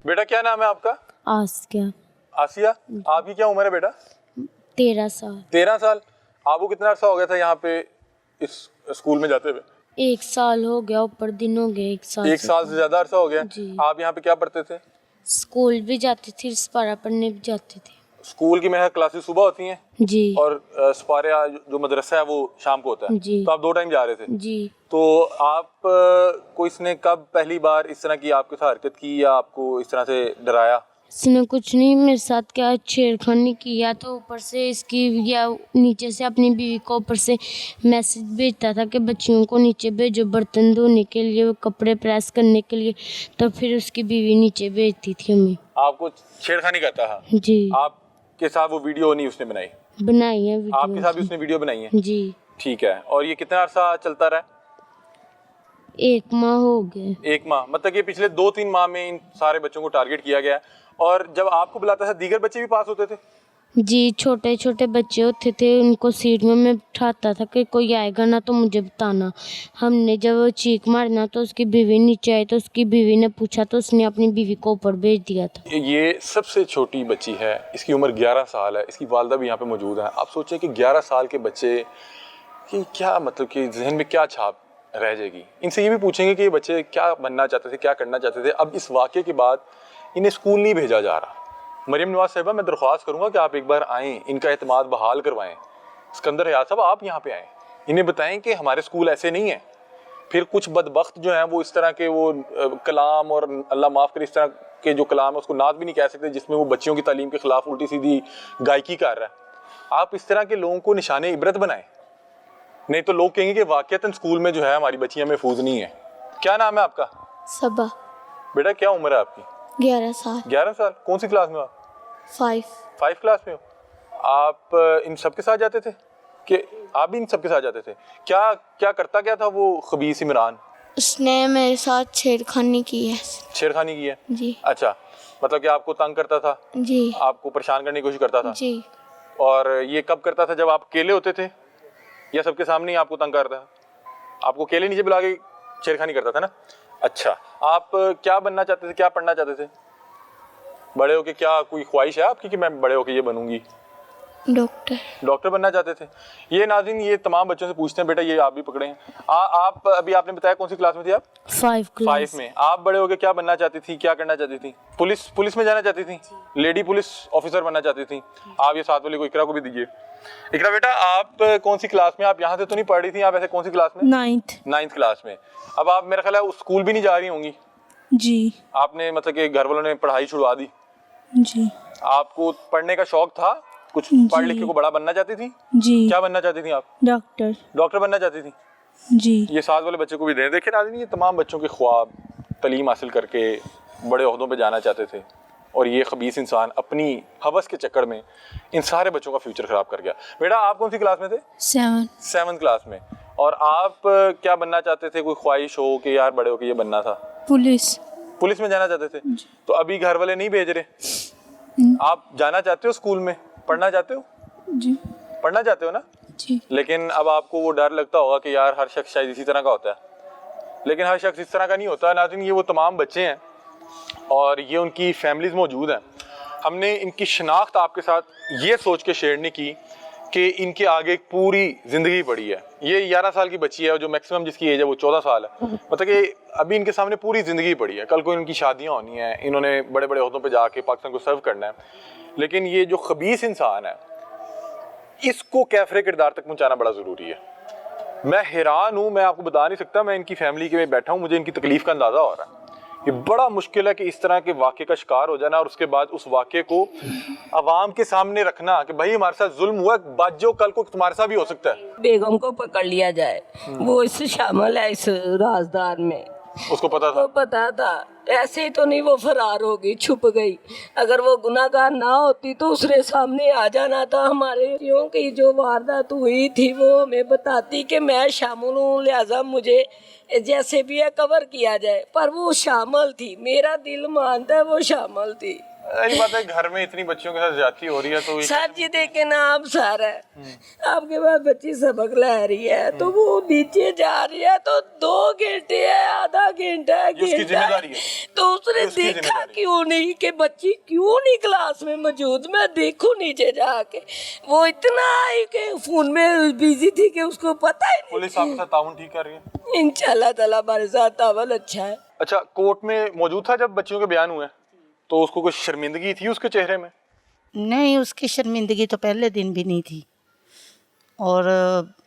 بیٹا کیا نام ہے آپ کا؟ آسیہ. آسیہ. آپ کی کیا عمر ہے بیٹا؟ 13 سال. 13 سال. آپ کو کتنا عرصہ ہو گیا تھا یہاں پہ اس اسکول میں جاتے ہوئے؟ 1 سال ہو گیا, اوپر دن ہو گیا. 1 سال. 1 سال سے زیادہ عرصہ ہو گیا. جی. آپ یہاں پہ کیا پڑھتے تھے؟ اسکول بھی جاتے تھے, سپارہ پڑھنے بھی جاتے تھے. اسکول کی میرا کلاسز صبح ہوتی ہیں جی. اور سپارہ جو مدرسہ ہے وہ شام کو ہوتا ہے. جی. تو آپ 2 ٹائم جا رہے تھے. جی. تو آپ کو اس نے کب پہلی بار اس طرح کی آپ کے ساتھ حرکت کی یا آپ کو اس طرح سے ڈرایا؟ اس نے کچھ نہیں میرے ساتھ کیا چھیڑخانی کیا, تو اوپر سے اس کی یا نیچے سے اپنی بیوی کو اوپر سے میسج بھیجتا تھا کہ بچیوں کو نیچے بھیجو برتن دھونے کے لیے, کپڑے پریس کرنے کے لیے. تو پھر اس کی بیوی نیچے بھیجتی تھی ہمیں. آپ کو چھیڑخانی کرتا تھا؟ جی. آپ کے ساتھ وہ ویڈیو نہیں اس نے بنائی؟ بنائی ہے آپ کے ساتھ بھی اس نے ویڈیو بنائی ہے؟ جی. ٹھیک ہے. اور یہ کتنا عرصہ چلتا رہا؟ 1 ماہ ہو گئے. 1 ماہ. مطلب کہ پچھلے 2-3 ماہ میں ان سارے بچوں کو ٹارگٹ کیا گیا ہے. اور جب آپ کو بلاتا تھا دیگر بچے بھی پاس ہوتے تھے؟ جی, چھوٹے چھوٹے بچے ہوتے تھے, ان کو سیٹ میں بٹھاتا تھا کہ کوئی آئے گا نا تو مجھے بتانا. ہم نے جب چیخ مارنا تو اس کی بیوی نیچے آئی, تو اس کی بیوی نے پوچھا تو اس نے اپنی بیوی کو اوپر بھیج دیا تھا. یہ سب سے چھوٹی بچی ہے, اس کی عمر 11 سال ہے. اس کی والدہ بھی یہاں پہ موجود ہے. آپ سوچیں کہ 11 سال کے بچے کی کیا مطلب کہ ذہن میں کیا چھاپ رہ جائے گی. ان سے یہ بھی پوچھیں گے کہ یہ بچے کیا بننا چاہتے تھے, کیا کرنا چاہتے تھے. اب اس واقعے کے بعد انہیں اسکول نہیں بھیجا جا رہا. مریم نواز صاحبہ, میں درخواست کروں گا کہ آپ ایک بار آئیں, ان کا اعتماد بحال کروائیں. اسکندر حیات صاحب آپ یہاں پہ آئیں, انہیں بتائیں کہ ہمارے اسکول ایسے نہیں ہیں. پھر کچھ بدبخت جو ہیں وہ اس طرح کے وہ کلام, اور اللہ معاف کرے اس طرح کے جو کلام ہے اس کو نعت بھی نہیں کہہ سکتے, جس میں وہ بچیوں کی تعلیم کے خلاف الٹی سیدھی گائکی کر رہا ہے. آپ اس طرح کے لوگوں کو نشان عبرت بنائیں, نہیں تو لوگ کہیں گے کہ واقعتاً اسکول میں جو ہے ہماری بچیاں محفوظ نہیں ہیں. کیا نام ہے آپ کا؟ صبا. بیٹا کیا عمر ہے آپ کی؟ 11 سال. 11 سال. کون سی کلاس میں ہو آپ؟ 5 کلاس میں ہو. آپ ان سب کے ساتھ جاتے تھے کہ آپ بھی ان سب کے ساتھ جاتے تھے؟ کیا کرتا کیا تھا وہ خبیث عمران؟ اس نے میرے ساتھ چھیڑخانی کی ہے. چھیڑخانی کی ہے؟ جی. اچھا, مطلب کہ آپ کو تنگ کرتا تھا؟ جی. آپ کو پریشان کرنے کی کوشش کرتا تھا؟ جی. اور یہ کب کرتا تھا, جب آپ اکیلے ہوتے تھے یا سب کے سامنے ہی آپ کو تنگ کرتا تھا؟ آپ کو اکیلے نیچے بلا کے چھیڑخانی کرتا تھا نا. اچھا, آپ کیا بننا چاہتے تھے, کیا پڑھنا چاہتے تھے بڑے ہو کے؟ کیا کوئی خواہش ہے آپ کی کہ میں بڑے ہو کے یہ بنوں گی؟ ڈاکٹر بننا چاہتے تھے. یہ ناظرین, یہ تمام بچوں سے پوچھتے ہیں, بیٹا یہ آپ بھی پکڑے ہیں. آپ ابھی آپ نے بتایا کون سی کلاس میں تھی آپ؟ 5 میں. آپ بڑے ہو کے کیا بننا چاہتی تھی, کیا کرنا چاہتی تھی؟ پولیس میں جانا چاہتی تھی؟ لیڈی پولیس آفیسر بننا چاہتی تھی. آپ یہ ساتھ والے کو اقرا کو بھی دیجیے. اقرا بیٹا, آپ کون سی کلاس میں, آپ یہاں سے تو نہیں پڑھ رہی تھی, آپ ایسے کون سی کلاس میں؟ 9th کلاس میں. اب آپ میرا خیال ہے اسکول بھی نہیں جا رہی ہوں گی. جی. آپ نے مطلب کہ گھر والوں نے پڑھائی چھڑوا دی؟ جی. آپ کو پڑھنے کا شوق تھا کچھ؟ پڑھ لکھ کے کو بڑا بننا چاہتی تھی؟ جی. کیا بننا چاہتی تھی آپ؟ ڈاکٹر بننا چاہتی تھی؟ جی. یہ ساتھ والے بچے کو بھی دیں. دیکھیں ناظرین, یہ تمام بچوں کے خواب تعلیم حاصل کر کے بڑے عہدوں پہ جانا چاہتے تھے, اور یہ خبیث انسان اپنی ہوس کے چکر میں ان سارے بچوں کا فیوچر خراب کر گیا. بیٹا آپ کون سی کلاس میں تھے؟ 7 کلاس میں. اور آپ کیا بننا چاہتے تھے, کوئی خواہش ہو کہ یار بڑے ہو کے یہ بننا تھا؟ پولیس میں جانا چاہتے تھے. تو ابھی گھر والے نہیں بھیج رہے, آپ جانا چاہتے ہو اسکول میں, پڑھنا چاہتے ہو؟ جی. پڑھنا چاہتے ہو نا؟ جی. لیکن اب آپ کو وہ ڈر لگتا ہوگا کہ یار ہر شخص شاید اسی طرح کا ہوتا ہے, لیکن ہر شخص اس طرح کا نہیں ہوتا. ناظرین, یہ وہ تمام بچے ہیں اور یہ ان کی فیملیز موجود ہیں. ہم نے ان کی شناخت آپ کے ساتھ یہ سوچ کے شیئر نہیں کی کہ ان کے آگے ایک پوری زندگی پڑی ہے. یہ 11 سال کی بچی ہے, جو میکسیمم جس کی ایج ہے وہ 14 سال ہے. مطلب کہ ابھی ان کے سامنے پوری زندگی پڑی ہے. کل کو ان کی شادیاں ہونی ہیں, انہوں نے بڑے بڑے عہدوں پہ جا کے پاکستان کو سرو کرنا ہے. لیکن یہ جو خبیث انسان ہے, اس کو کیفرے کردار تک پہنچانا بڑا ضروری ہے. میں حیران ہوں, میں آپ کو بتا نہیں سکتا, میں ان کی فیملی کے میں بیٹھا ہوں, مجھے ان کی تکلیف کا اندازہ ہو رہا ہے. یہ بڑا مشکل ہے کہ اس طرح کے واقعے کا شکار ہو جانا, اور اس کے بعد اس واقعے کو عوام کے سامنے رکھنا کہ بھائی ہمارے ساتھ ظلم ہوا, بات جو کل کو تمہارے ساتھ بھی ہو سکتا ہے. بیگم کو پکڑ لیا جائے, وہ اس سے شامل ہے اس رازدار میں. اس کو پتا تھا؟ وہ پتا تھا, ایسے ہی تو نہیں وہ فرار ہوگی, چھپ گئی. اگر وہ گناہ گار نہ ہوتی تو اس نے سامنے آ جانا تھا. ہمارے کی جو واردات ہوئی تھی وہ ہمیں بتاتی کہ میں شامل ہوں, لہٰذا مجھے جیسے بھی ہے کور کیا جائے. پر وہ شامل تھی, میرا دل مانتا ہے وہ شامل تھی. ظاہر بات ہے گھر میں اتنی بچیوں کے ساتھ زیادتی ہو رہی ہے تو سر جی دیکھیں نا آپ سر ہے آپ کے پاس بچی سبق لے رہی ہے تو وہ نیچے جا رہی ہے تو 2 گھنٹے ہے آدھا گھنٹہ ہے یہ اس کی ذمہ داری ہے تو اس نے اس کی ذمہ دیکھا داری ہے۔ کیوں نہیں کہ بچی کیوں نہیں کلاس میں موجود. میں دیکھوں نیچے جا کے وہ اتنا آئی کہ فون میں بزی تھی کہ اس کو پتہ ہی نہیں. پولیس آپ کے ساتھ تعاون ٹھیک کر رہی ہے؟ انشاءاللہ تعالیٰ ہمارے ساتھ تعاون اچھا ہے. اچھا کورٹ میں موجود تھا جب بچیوں کے بیان ہوئے تو اس کو کچھ شرمندگی تھی اس کے چہرے میں؟ نہیں، اس کی شرمندگی تو پہلے دن بھی نہیں تھی، اور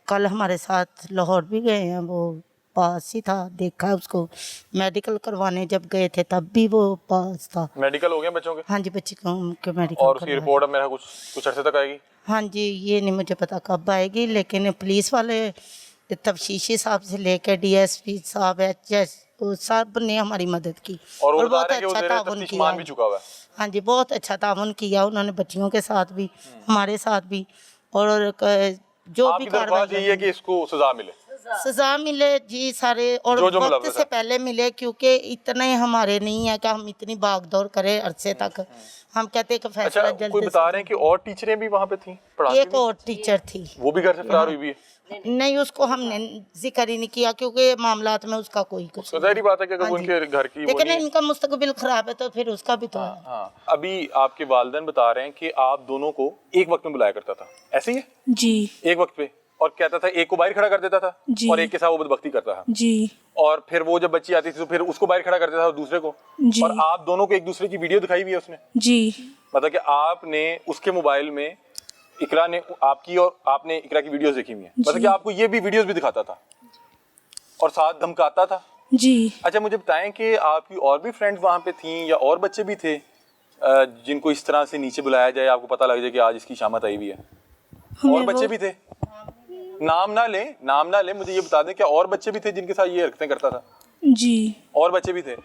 کل ہمارے ساتھ لاہور بھی گئے ہیں، وہ پاس ہی تھا، دیکھا اس کو میڈیکل کروانے جب گئے تھے تب بھی وہ پاس تھا. میڈیکل ہو گیا بچوں کے؟ ہاں جی، بچی کو میڈیکل اور اس کی رپورٹ اب میرا کچھ عرصے تک آئے گی؟ ہاں جی، یہ نہیں مجھے پتا کب آئے گی، لیکن پولیس والے تفتیشی صاحب سے لے کے ڈی ایس پی صاحب سب نے ہماری مدد کی اور وہ بتا بہت رہے ہیں کہ وہ اچھا زیر تعاون تفتیش کیا. مان بھی چکا ہوا ہے؟ ہاں جی، بہت اچھا تعاون کیا انہوں نے بچیوں کے ساتھ بھی، ہمارے ساتھ بھی، اور جو آپ بھی کی درخواست یہی ہے کہ اس کو سزا ملے؟ سزا ملے جی سارے، اور جو وقت ملوث سے ہے. پہلے ملے، کیونکہ اتنے ہمارے نہیں ہے کہ ہم اتنی بھاگ دور کریں عرصے تک. ہم کہتے ہیں کہ اچھا فیصلہ جلد کوئی بتا رہے ہیں کہ اور ٹیچریں بھی وہاں پہ تھیں پڑھاتی ایک اور ٹیچر تھی، وہ بھی گھر سے فرار ہوئی بھی ہے؟ نہیں اس کو ہم نے ذکر ہی نہیں کیا کیونکہ معاملات میں اس کا کوئی کچھ تو ظاہری بات ہے کہ اگر وہ ان کے گھر کی وہ لیکن نہیں. ان کا مستقبل خراب ہے تو پھر اس کا بھی تو ہے. ہاں ابھی آپ کے والدین بتا رہے ہیں کہ آپ دونوں کو ایک وقت میں بلایا کرتا تھا، ایسے ہی ہے؟ جی ایک وقت پہ، اور کہتا تھا ایک کو باہر کھڑا کر دیتا تھا جی. اور ایک کے ساتھ وہ بدبختی کرتا تھا، جی اور پھر وہ جب بچی آتی تھی تو پھر اس کو باہر کھڑا کر دیتا تھا اور دوسرے کو، جی. اور آپ دونوں کو ایک دوسرے کی ویڈیو دکھائی ہوئی ہے اس نے؟ جی مطلب کہ آپ نے اس کے موبائل میں اقرا نے آپ کی اور آپ نے اقرا کی ویڈیوز دیکھی ہوئی ہیں، مطلب کہ آپ کو یہ بھی ویڈیوز بھی دکھاتا تھا اور ساتھ دھمکاتا تھا؟ جی. اچھا مجھے بتائیں کہ آپ کی اور بھی فرینڈز وہاں پہ تھیں یا اور بچے بھی تھے جن کو اس طرح سے نیچے بلایا جائے، آپ کو پتہ لگ جائے کہ آج اس کی شامت آئی ہوئی ہے؟ اور بچے بھی تھے؟ نام نہ لیں مجھے یہ بتا دیں کیا اور بچے بھی تھے جن کے ساتھ یہ حرکتیں کرتا تھا؟ جی اور بچے بھی تھے.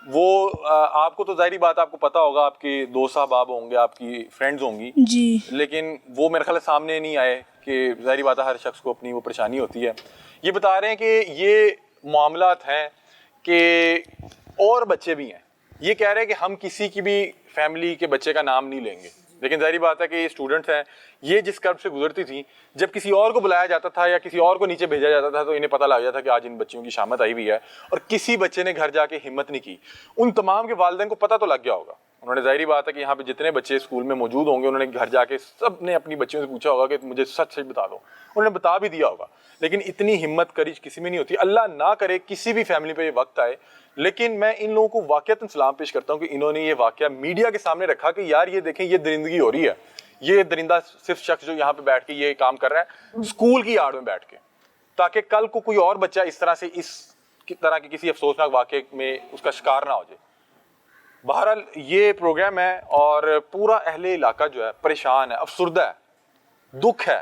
وہ آپ کو تو ظاہری بات آپ کو پتا ہوگا، آپ کے دوست احباب ہوں گے، آپ کی فرینڈز ہوں گی، جی. لیکن وہ میرے خیال سامنے نہیں آئے کہ ظاہری بات ہے ہر شخص کو اپنی وہ پریشانی ہوتی ہے. یہ بتا رہے ہیں کہ یہ معاملات ہیں کہ اور بچے بھی ہیں، یہ کہہ رہے ہیں کہ ہم کسی کی بھی فیملی کے بچے کا نام نہیں لیں گے، لیکن ظاہری بات ہے کہ یہ اسٹوڈنٹس ہیں، یہ جس کرب سے گزرتی تھیں، جب کسی اور کو بلایا جاتا تھا یا کسی اور کو نیچے بھیجا جاتا تھا تو انہیں پتہ لگ جاتا کہ آج ان بچیوں کی شامت آئی ہوئی ہے، اور کسی بچے نے گھر جا کے ہمت نہیں کی. ان تمام کے والدین کو پتہ تو لگ گیا ہوگا، انہوں نے ظاہری بات ہے کہ یہاں پہ جتنے بچے اسکول میں موجود ہوں گے انہوں نے گھر جا کے سب نے اپنی بچیوں سے پوچھا ہوگا کہ مجھے سچ بتا دو، انہوں نے بتا بھی دیا ہوگا، لیکن اتنی ہمت کریج کسی میں نہیں ہوتی. اللہ نہ کرے کسی بھی فیملی پہ یہ وقت آئے، لیکن میں ان لوگوں کو واقعتاً سلام پیش کرتا ہوں کہ انہوں نے یہ واقعہ میڈیا کے سامنے رکھا کہ یار یہ دیکھیں یہ درندگی ہو رہی ہے، یہ درندہ صرف شخص جو یہاں پہ بیٹھ کے یہ کام کر رہا ہے اسکول کی آڑ میں بیٹھ کے، تاکہ کل کو کوئی اور بچہ اس طرح سے اس طرح کے کسی افسوسناک واقعے میں اس کا شکار نہ ہو جائے. بہرحال یہ پروگرام ہے اور پورا اہل علاقہ جو ہے پریشان ہے، افسردہ ہے، دکھ ہے.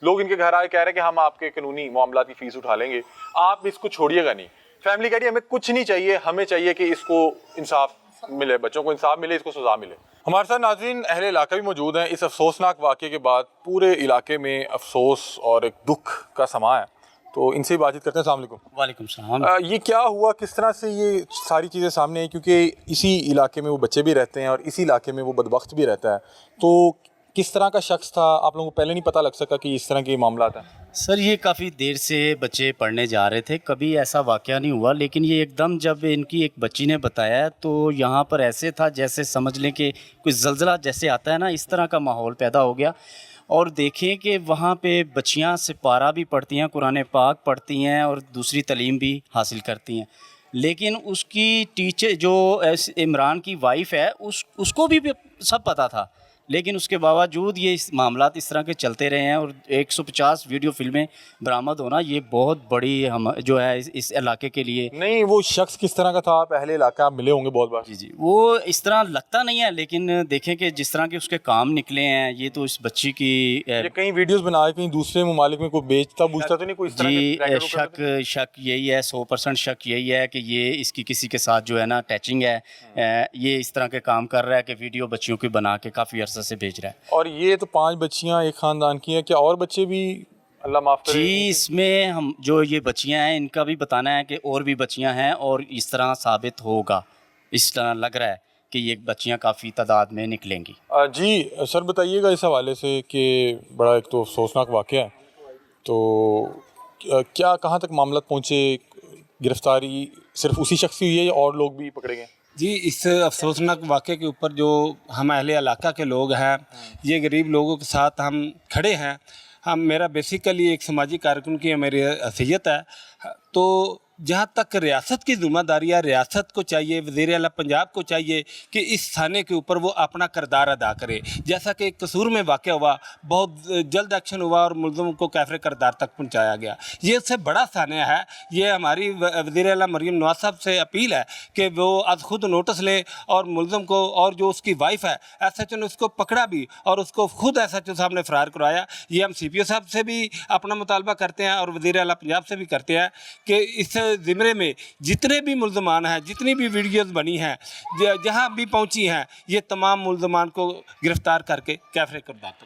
لوگ ان کے گھر آئے کہہ رہے ہیں کہ ہم آپ کے قانونی معاملات کی فیس اٹھا لیں گے، آپ اس کو چھوڑیے گا نہیں. فیملی کہہ رہی ہے ہمیں کچھ نہیں چاہیے، ہمیں چاہیے کہ اس کو انصاف ملے، بچوں کو انصاف ملے، اس کو سزا ملے. ہمارے ساتھ ناظرین اہل علاقہ بھی موجود ہیں. اس افسوسناک واقعے کے بعد پورے علاقے میں افسوس اور ایک دکھ کا سما ہے، تو ان سے ہی بات چیت کرتے ہیں. السلام علیکم. وعلیکم السلام. یہ کیا ہوا، کس طرح سے یہ ساری چیزیں سامنے ہیں؟ کیونکہ اسی علاقے میں وہ بچے بھی رہتے ہیں اور اسی علاقے میں وہ بدبخت بھی رہتا ہے، تو کس طرح کا شخص تھا؟ آپ لوگوں کو پہلے نہیں پتہ لگ سکا کہ اس طرح کے معاملات ہیں؟ سر یہ کافی دیر سے بچے پڑھنے جا رہے تھے، کبھی ایسا واقعہ نہیں ہوا، لیکن یہ ایک دم جب ان کی ایک بچی نے بتایا تو یہاں پر ایسے تھا جیسے سمجھ لیں کہ کوئی زلزلہ جیسے آتا ہے نا، اس طرح کا ماحول پیدا ہو گیا. اور دیکھیں کہ وہاں پہ بچیاں سپارہ بھی پڑھتی ہیں، قرآن پاک پڑھتی ہیں اور دوسری تعلیم بھی حاصل کرتی ہیں، لیکن اس کی ٹیچر جو عمران کی وائف ہے اس کو بھی سب پتہ تھا، لیکن اس کے باوجود یہ معاملات اس طرح کے چلتے رہے ہیں. اور 150 ویڈیو فلمیں برآمد ہونا یہ بہت بڑی جو ہے اس علاقے کے لیے. نہیں وہ شخص کس طرح کا تھا؟ آپ اہل علاقہ آپ ملے ہوں گے بہت بار. جی وہ اس طرح لگتا نہیں ہے، لیکن دیکھیں کہ جس طرح کے اس کے کام نکلے ہیں، یہ تو اس بچی کی یہ کہیں ویڈیوز بنا کہیں دوسرے ممالک میں کوئی بیچتا بوجھتا تو نہیں کوئی اس طرح جی شک یہی ہے، 100% شک یہی ہے کہ یہ اس کی کسی کے ساتھ جو ہے نا ٹیچنگ ہے، یہ اس طرح کے کام کر رہا ہے کہ ویڈیو بچیوں کی بنا کے کافی عرصہ سے بھیج رہا ہے. اور یہ تو 5 بچیاں ایک خاندان کی ہیں، کیا اور بچے بھی اللہ معاف کرے؟ جی اس میں ہم جو یہ بچیاں ہیں ان کا بھی بتانا ہے کہ اور بھی بچیاں ہیں اور اس طرح ثابت ہوگا، اس طرح لگ رہا ہے کہ یہ بچیاں کافی تعداد میں نکلیں گی؟ جی سر بتائیے گا اس حوالے سے کہ بڑا ایک تو افسوسناک واقعہ ہے، تو کیا کہاں تک معاملات پہنچے؟ گرفتاری صرف اسی شخص کی ہوئی ہے یا اور لوگ بھی پکڑے گئے؟ جی اس افسوسناک واقعے کے اوپر جو ہم اہل علاقہ کے لوگ ہیں، یہ غریب لوگوں کے ساتھ ہم کھڑے ہیں. میرا بیسیکلی ایک سماجی کارکن کی میری حیثیت ہے، تو جہاں تک ریاست کی ذمہ داری ہے، ریاست کو چاہیے، وزیر اعلیٰ پنجاب کو چاہیے کہ اس تھانے کے اوپر وہ اپنا کردار ادا کرے. جیسا کہ قصور میں واقع ہوا، بہت جلد ایکشن ہوا اور ملزم کو کیفر کردار تک پہنچایا گیا. یہ اس سے بڑا تھانہ ہے. یہ ہماری وزیر اعلیٰ مریم نواز صاحب سے اپیل ہے کہ وہ از خود نوٹس لے اور ملزم کو، اور جو اس کی وائف ہے ایس ایچ او نے اس کو پکڑا بھی اور اس کو خود ایس ایچ او صاحب نے فرار کروایا. یہ ہم سی پی او صاحب سے بھی اپنا مطالبہ کرتے ہیں اور وزیر اعلیٰ پنجاب سے بھی کرتے ہیں کہ اس زمرے میں جتنے بھی ملزمان ہیں، جتنی بھی ویڈیوز بنی ہیں، جہاں بھی پہنچی ہیں، یہ تمام ملزمان کو گرفتار کر کے کیفر کردار تک